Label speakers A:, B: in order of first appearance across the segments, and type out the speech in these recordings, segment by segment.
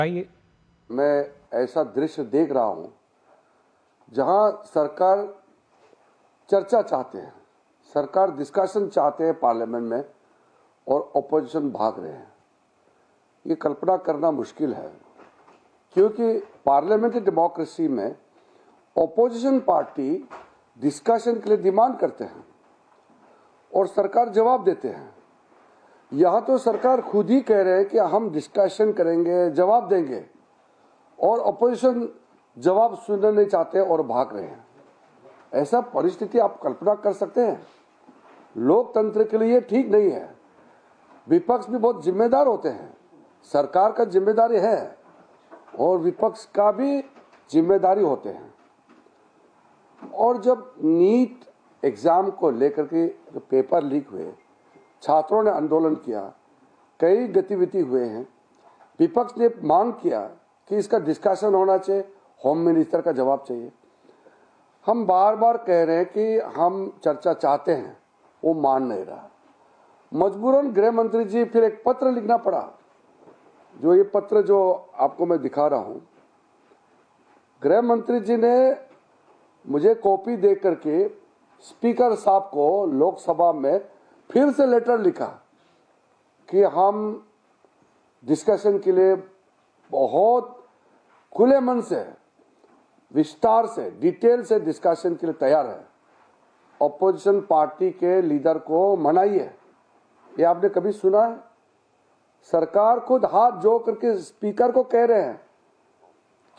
A: आइए।
B: मैं ऐसा दृश्य देख रहा हूं जहां सरकार चर्चा चाहते हैं, सरकार डिस्कशन चाहते हैं पार्लियामेंट में और ऑपोजिशन भाग रहे हैं। ये कल्पना करना मुश्किल है क्योंकि पार्लियामेंट्री डेमोक्रेसी में ऑपोजिशन पार्टी डिस्कशन के लिए डिमांड करते हैं और सरकार जवाब देते हैं। यहाँ तो सरकार खुद ही कह रहे हैं कि हम डिस्कशन करेंगे, जवाब देंगे, और ऑपोजिशन जवाब सुनना नहीं चाहते और भाग रहे हैं। ऐसा परिस्थिति आप कल्पना कर सकते हैं? लोकतंत्र के लिए ठीक नहीं है। विपक्ष भी बहुत जिम्मेदार होते हैं, सरकार का जिम्मेदारी है और विपक्ष का भी जिम्मेदारी होते हैं। और जब नीट एग्जाम को लेकर के जो पेपर लीक हुए, छात्रों ने आंदोलन किया, कई गतिविधि हुए हैं, विपक्ष ने मांग किया कि इसका डिस्कशन होना चाहिए, होम मिनिस्टर का जवाब चाहिए। हम बार बार कह रहे हैं कि हम चर्चा चाहते हैं, वो मान नहीं रहा। मजबूरन गृह मंत्री जी फिर एक पत्र लिखना पड़ा। जो ये पत्र जो आपको मैं दिखा रहा हूं, गृह मंत्री जी ने मुझे कॉपी दे करके स्पीकर साहब को लोकसभा में फिर से लेटर लिखा कि हम डिस्कशन के लिए बहुत खुले मन से, विस्तार से, डिटेल से डिस्कशन के लिए तैयार है। ऑपोजिशन पार्टी के लीडर को मनाइए। ये आपने कभी सुना है? सरकार खुद हाथ जोड़ करके स्पीकर को कह रहे हैं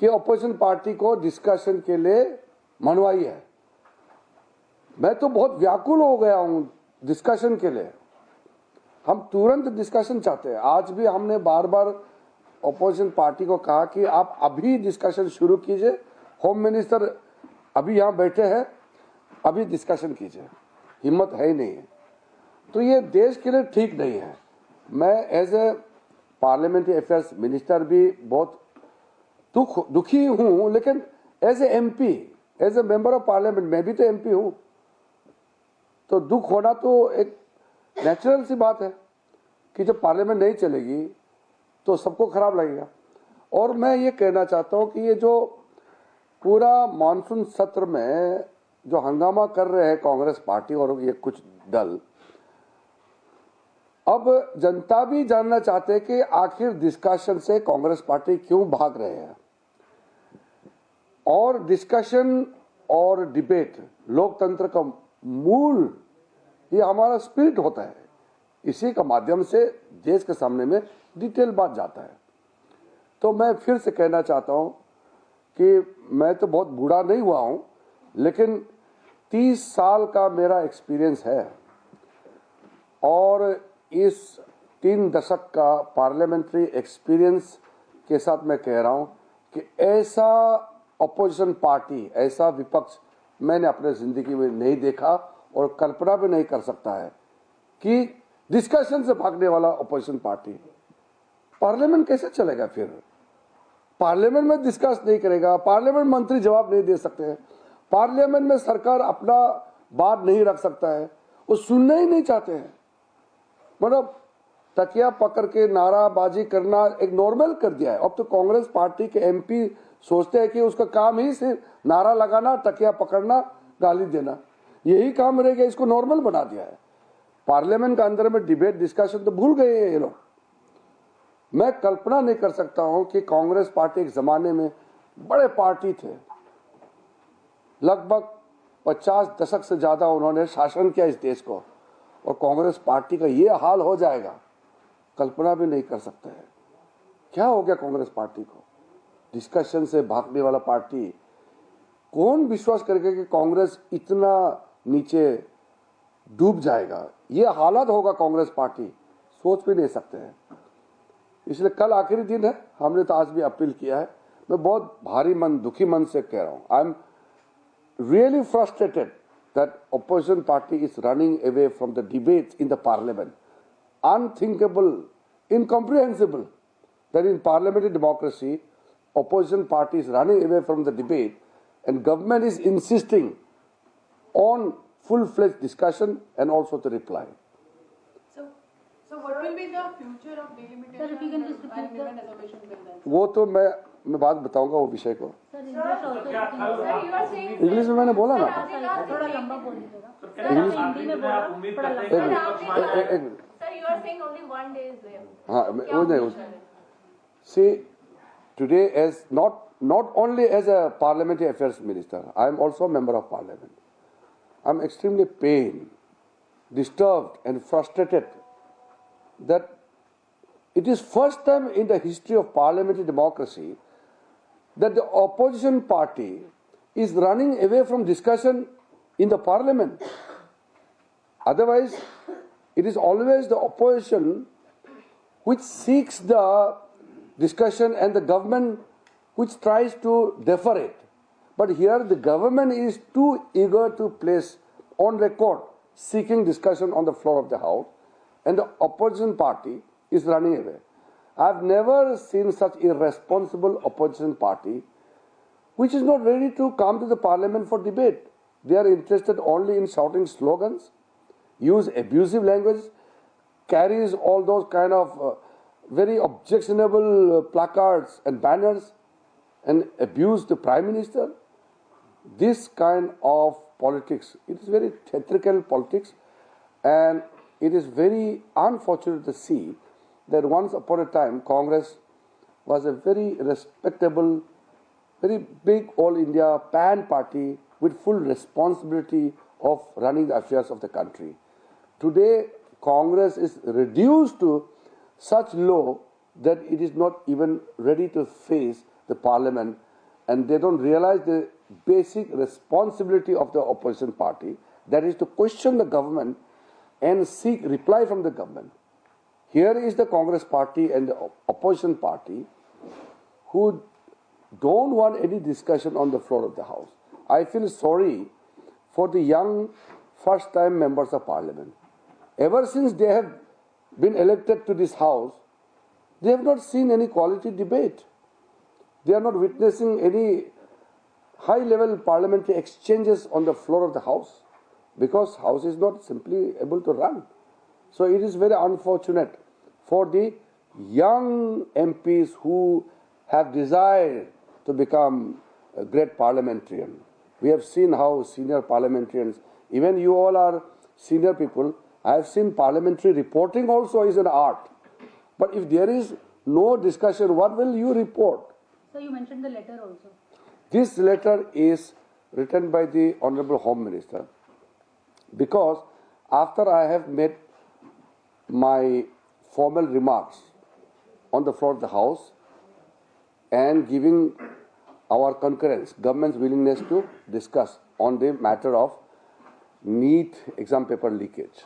B: कि ऑपोजिशन पार्टी को डिस्कशन के लिए मनवाइए। मैं तो बहुत व्याकुल हो गया हूं डिस्कशन के लिए। हम तुरंत डिस्कशन चाहते हैं। आज भी हमने बार बार ऑपोजिशन पार्टी को कहा कि आप अभी डिस्कशन शुरू कीजिए, होम मिनिस्टर अभी यहाँ बैठे हैं, अभी डिस्कशन कीजिए। हिम्मत है ही नहीं है। तो ये देश के लिए ठीक नहीं है। मैं as a parliamentary affairs minister भी बहुत दुखी हूँ, लेकिन as a MP, as a member of parliament, मैं भी तो एमपी हूँ, तो दुख होना तो एक नेचुरल सी बात है कि जब पार्लियामेंट नहीं चलेगी तो सबको खराब लगेगा। और मैं ये कहना चाहता हूँ कि ये जो पूरा मानसून सत्र में जो हंगामा कर रहे हैं कांग्रेस पार्टी और ये कुछ दल, अब जनता भी जानना चाहते हैं कि आखिर डिस्कशन से कांग्रेस पार्टी क्यों भाग रहे हैं। और डिस्कशन और डिबेट लोकतंत्र का मूल, ये हमारा स्पिरिट होता है। इसी का माध्यम से देश के सामने में डिटेल बात जाता है। तो मैं फिर से कहना चाहता हूं कि मैं तो बहुत बूढ़ा नहीं हुआ हूं, लेकिन 30 साल का मेरा एक्सपीरियंस है और इस 3 दशक का पार्लियामेंट्री एक्सपीरियंस के साथ मैं कह रहा हूं कि ऐसा ऑपोजिशन पार्टी, ऐसा विपक्ष मैंने अपने जिंदगी में नहीं देखा और कल्पना भी नहीं कर सकता है कि डिस्कशन से भागने वाला ऑपोजिशन पार्टी पार्लियामेंट कैसे चलेगा। फिर पार्लियामेंट में डिस्कस नहीं करेगा, पार्लियामेंट मंत्री जवाब नहीं दे सकते हैं, पार्लियामेंट में सरकार अपना बात नहीं रख सकता है, वो सुनना ही नहीं चाहते हैं। मतलब तकिया पकड़ के नाराबाजी करना एक नॉर्मल कर दिया है। अब तो कांग्रेस पार्टी के एमपी सोचते हैं कि उसका काम ही सिर्फ नारा लगाना, तकिया पकड़ना, गाली देना, यही काम रह गया। इसको नॉर्मल बना दिया है। पार्लियामेंट के अंदर में डिबेट डिस्कशन तो भूल गए हैं ये लोग। मैं कल्पना नहीं कर सकता हूं कि कांग्रेस पार्टी एक जमाने में बड़े पार्टी थे, लगभग 50 दशक से ज्यादा उन्होंने शासन किया इस देश को, और कांग्रेस पार्टी का ये हाल हो जाएगा, कल्पना भी नहीं कर सकते हैं। क्या हो गया कांग्रेस पार्टी को? डिस्कशन से भागने वाला पार्टी। कौन विश्वास करेगा कि कांग्रेस इतना नीचे डूब जाएगा? ये हालत होगा कांग्रेस पार्टी, सोच भी नहीं सकते हैं। इसलिए कल आखिरी दिन है, हमने तो आज भी अपील किया है। मैं बहुत भारी मन, दुखी मन से कह रहा हूं, I am really frustrated that opposition party is running away from the debates in the parliament. Unthinkable, incomprehensible that in parliamentary democracy, opposition party is running away from the debate and government is insisting on full-fledged discussion and also the reply.
A: So what will be the future of delimitation and women reservation bill then?
B: वो तो मैं बात बताऊंगा वो विषय को. English में मैंने बोला ना.
C: थोड़ा लंबा बोलिएगा.
B: इंग्लिश
C: हिंदी में बोला थोड़ा लंबा.
A: Sir, you are saying only 1 day is there.
B: हाँ वो नहीं. See, today as not only as a parliamentary affairs minister, I am also a member of parliament. I am extremely pained, disturbed and frustrated that it is first time in the history of parliamentary democracy that the opposition party is running away from discussion in the parliament. Otherwise, it is always the opposition which seeks the discussion and the government which tries to defer it. But here the government is too eager to place on record seeking discussion on the floor of the House, and the opposition party is running away. I have never seen such irresponsible opposition party which is not ready to come to the parliament for debate. They are interested only in shouting slogans, use abusive language, carries all those kind of very objectionable placards and banners and abuse the Prime Minister. This kind of politics, it is very theatrical politics, and it is very unfortunate to see that once upon a time Congress was a very respectable, very big all India pan party with full responsibility of running the affairs of the country. Today Congress is reduced to such low that it is not even ready to face the parliament, and they don't realize the basic responsibility of the opposition party, that is to question the government and seek reply from the government. Here is the Congress party and the opposition party who don't want any discussion on the floor of the House. I feel sorry for the young first-time members of parliament. Ever since they have been elected to this House, they have not seen any quality debate. They are not witnessing any high-level parliamentary exchanges on the floor of the House, because House is not simply able to run. So it is very unfortunate for the young MPs who have desired to become a great parliamentarian. We have seen how senior parliamentarians, even you all are senior people, I have seen parliamentary reporting also is an art. But if there is no discussion, what will you report?
C: So you mentioned the letter also.
B: This letter is written by the Honorable Home Minister, because after I have made my formal remarks on the floor of the House and giving our concurrence, government's willingness to discuss on the matter of NEET exam paper leakage.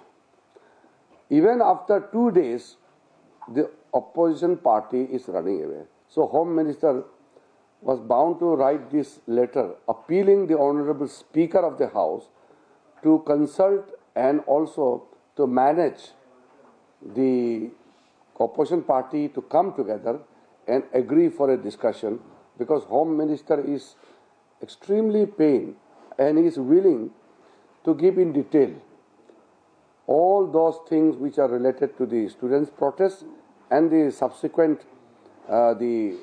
B: Even after 2 days, the opposition party is running away. So Home Minister was bound to write this letter appealing the Honorable Speaker of the House to consult and also to manage the opposition party to come together and agree for a discussion, because Home Minister is extremely pained and he is willing to give in detail all those things which are related to the students' protests and the subsequent the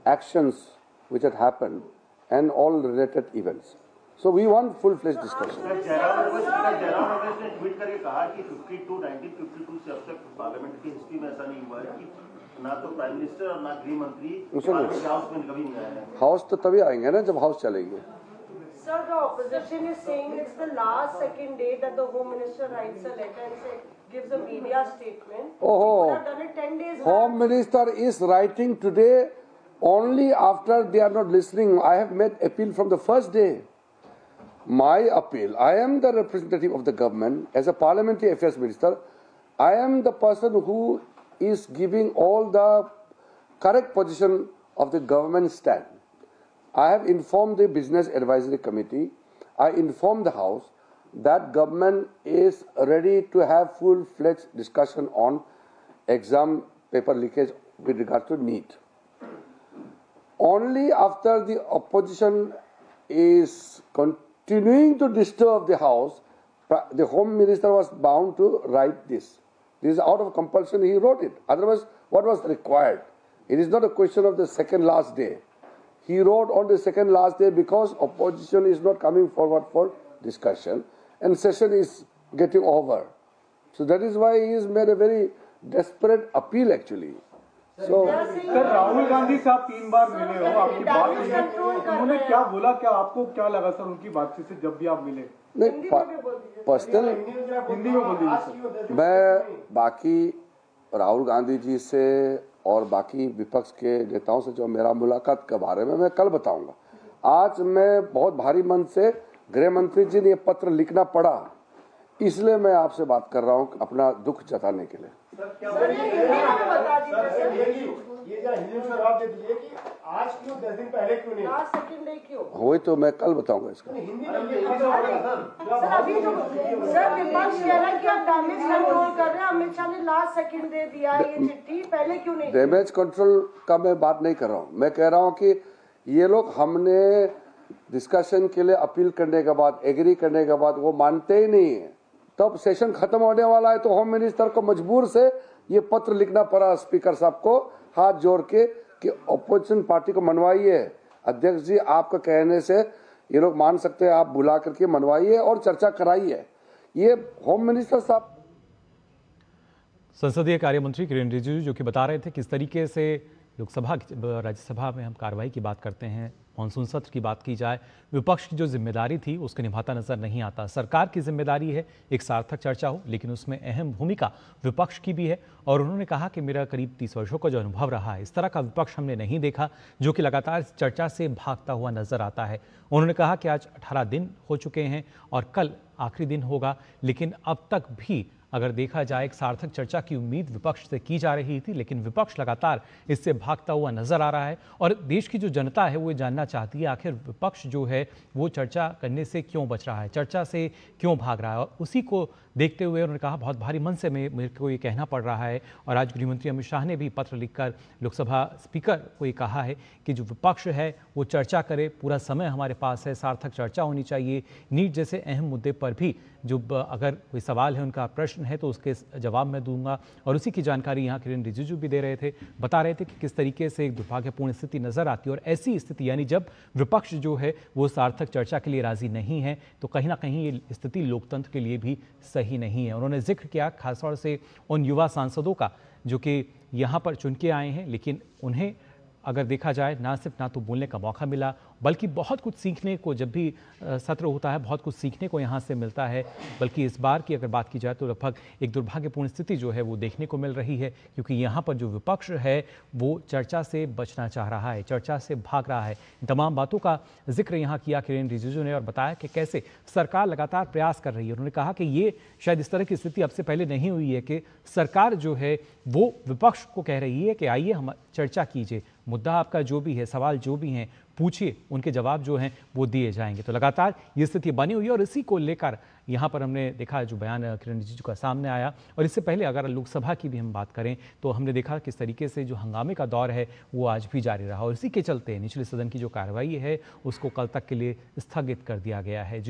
B: actions which had happened and all related events. So we want full-fledged discussion.
D: Jairam Ramesh ने tweet करके कहा कि 1952 से अब तक parliament की history में ऐसा नहीं हुआ है कि ना तो प्राइम मिनिस्टर और ना गृह मंत्री हाउस में कभी नहीं आए हैं.
B: हाउस तो तभी आएंगे ना जब हाउस चलेंगे.
E: Sir, the opposition is saying it's the last second day that the Home Minister writes a letter and gives a media statement.
B: Oh,
E: He could have done it 10 days
B: Home
E: back.
B: Minister is writing today only after they are not listening. I have made appeal from the first day. My appeal, I am the representative of the government as a parliamentary affairs minister. I am the person who is giving all the correct position of the government stand. I have informed the Business Advisory Committee, I informed the House that government is ready to have full-fledged discussion on exam paper leakage with regard to NEET. Only after the opposition is continuing to disturb the House, the Home Minister was bound to write this. This is out of compulsion he wrote it. Otherwise, what was required? It is not a question of the second last day. He wrote on the second last day because opposition is not coming forward for discussion and session is getting over. So that is why he has made a very desperate appeal actually. So,
F: sir Rahul Gandhi साहब 3 बार मिले हो, आपकी बात हुई, उन्होंने क्या बोला, क्या आपको क्या लगा सर उनकी बातचीत से जब भी आप मिले?
B: नहीं, पर्सनल
F: हिंदी में बोल दीजिए।
B: मैं बाकी राहुल गांधी जी से और बाकी विपक्ष के नेताओं से जो मेरा मुलाकात के बारे में मैं कल बताऊंगा। आज मैं बहुत भारी मन से गृह मंत्री जी ने ये पत्र लिखना पड़ा, इसलिए मैं आपसे बात कर रहा हूं अपना दुख जताने के लिए।
G: आज क्यों 10 दिन पहले क्यों नहीं?
E: लास्ट सेकंड डे क्यों?
B: वही तो मैं कल बताऊंगा इसका।
E: सर अभी जो सर विपक्ष कह रहा है कि आप डैमेज कंट्रोल कर रहे हैं, अमित शाह ने लास्ट सेकंड दे दिया है ये चिट्ठी, पहले क्यों नहीं?
B: डैमेज कंट्रोल का मैं बात नहीं कर रहा हूँ, मैं कह रहा हूँ कि ये लोग हमने डिस्कशन के लिए अपील करने के बाद, एग्री करने के बाद वो मानते ही नहीं है। तब सेशन खत्म होने वाला है तो होम मिनिस्टर को मजबूर से ये पत्र लिखना पड़ा स्पीकर साहब को हाथ जोड़ के कि ऑपोजिशन पार्टी को मनवाइए। अध्यक्ष जी आपका कहने से ये लोग मान सकते हैं, आप बुला करके मनवाइए और चर्चा कराइए। ये होम मिनिस्टर साहब,
H: संसदीय कार्य मंत्री किरेन रिजिजू जो कि बता रहे थे किस तरीके से लोकसभा राज्यसभा में हम कार्रवाई की बात करते हैं, मानसून सत्र की बात की जाए, विपक्ष की जो जिम्मेदारी थी उसको निभाता नजर नहीं आता। सरकार की जिम्मेदारी है एक सार्थक चर्चा हो, लेकिन उसमें अहम भूमिका विपक्ष की भी है। और उन्होंने कहा कि मेरा करीब 30 वर्षों का जो अनुभव रहा है, इस तरह का विपक्ष हमने नहीं देखा जो कि लगातार चर्चा से भागता हुआ नजर आता है। उन्होंने कहा कि आज 18 दिन हो चुके हैं और कल आखिरी दिन होगा, लेकिन अब तक भी अगर देखा जाए एक सार्थक चर्चा की उम्मीद विपक्ष से की जा रही थी, लेकिन विपक्ष लगातार इससे भागता हुआ नजर आ रहा है। और देश की जो जनता है वो जानना चाहती है आखिर विपक्ष जो है वो चर्चा करने से क्यों बच रहा है, चर्चा से क्यों भाग रहा है। और उसी को देखते हुए उन्होंने कहा बहुत भारी मन से मेरे को ये कहना पड़ रहा है। और आज गृहमंत्री अमित शाह ने भी पत्र लिखकर लोकसभा स्पीकर को ये कहा है कि जो विपक्ष है वो चर्चा करे, पूरा समय हमारे पास है, सार्थक चर्चा होनी चाहिए। नीट जैसे अहम मुद्दे पर भी जो अगर कोई सवाल है, उनका प्रश्न है तो उसके जवाब मैं दूंगा। और उसी की जानकारी यहाँ किरेन रिजिजू भी दे रहे थे, बता रहे थे कि किस तरीके से एक दुर्भाग्यपूर्ण स्थिति नजर आती है। और ऐसी स्थिति यानी जब विपक्ष जो है वो सार्थक चर्चा के लिए राजी नहीं है तो कहीं ना कहीं ये स्थिति लोकतंत्र के लिए भी सही नहीं है। उन्होंने जिक्र किया खासतौर से उन युवा सांसदों का जो कि यहाँ पर चुन के आए हैं, लेकिन उन्हें अगर देखा जाए ना सिर्फ ना तो बोलने का मौका मिला, बल्कि बहुत कुछ सीखने को, जब भी सत्र होता है बहुत कुछ सीखने को यहाँ से मिलता है। बल्कि इस बार की अगर बात की जाए तो लगभग एक दुर्भाग्यपूर्ण स्थिति जो है वो देखने को मिल रही है, क्योंकि यहाँ पर जो विपक्ष है वो चर्चा से बचना चाह रहा है, चर्चा से भाग रहा है। इन तमाम बातों का जिक्र यहाँ किया किरेन रिजिजू ने और बताया कि कैसे सरकार लगातार प्रयास कर रही है। उन्होंने कहा कि ये शायद इस तरह की स्थिति अब से पहले नहीं हुई है कि सरकार जो है वो विपक्ष को कह रही है कि आइए हम चर्चा कीजिए, मुद्दा आपका जो भी है, सवाल जो भी हैं पूछिए, उनके जवाब जो हैं वो दिए जाएंगे। तो लगातार ये स्थिति बनी हुई है और इसी को लेकर यहाँ पर हमने देखा जो बयान किरेन रिजिजू का सामने आया। और इससे पहले अगर लोकसभा की भी हम बात करें तो हमने देखा किस तरीके से जो हंगामे का दौर है वो आज भी जारी रहा और इसी के चलते निचले सदन की जो कार्रवाई है उसको कल तक के लिए स्थगित कर दिया गया है। जी